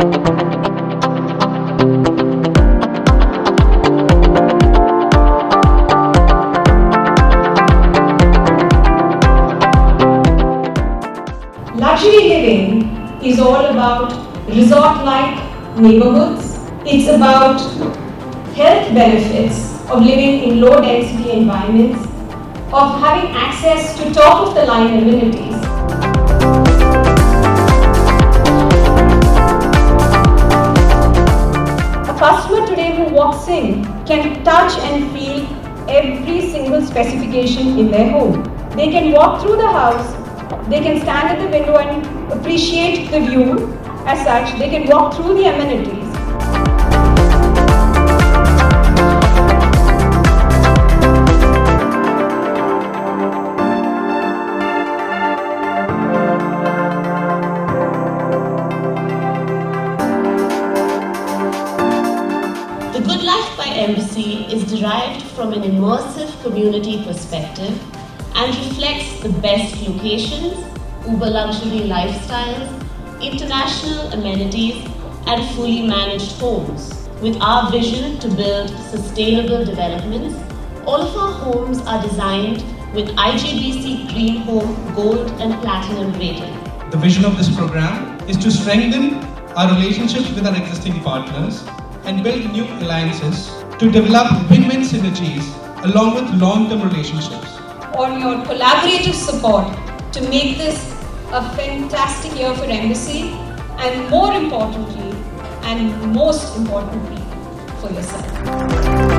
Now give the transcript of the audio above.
Luxury living is all about resort-like neighborhoods. It's about health benefits of living in low-density environments, of having access to top-of-the-line amenities. A customer today who walks in can touch and feel every single specification in their home. They can walk through the house. They can stand at the window and appreciate the view. As such, they can walk through the amenities. The Good Life by Embassy is derived from an immersive community perspective and reflects the best locations, uber luxury lifestyles, international amenities, and fully managed homes. With our vision to build sustainable developments, all of our homes are designed with IGBC Green Home Gold and Platinum rating. The vision of this program is to strengthen our relationships with our existing partners and build new alliances to develop win-win synergies along with long-term relationships. On your collaborative support to make this a fantastic year for Embassy, and more importantly and most importantly for yourself.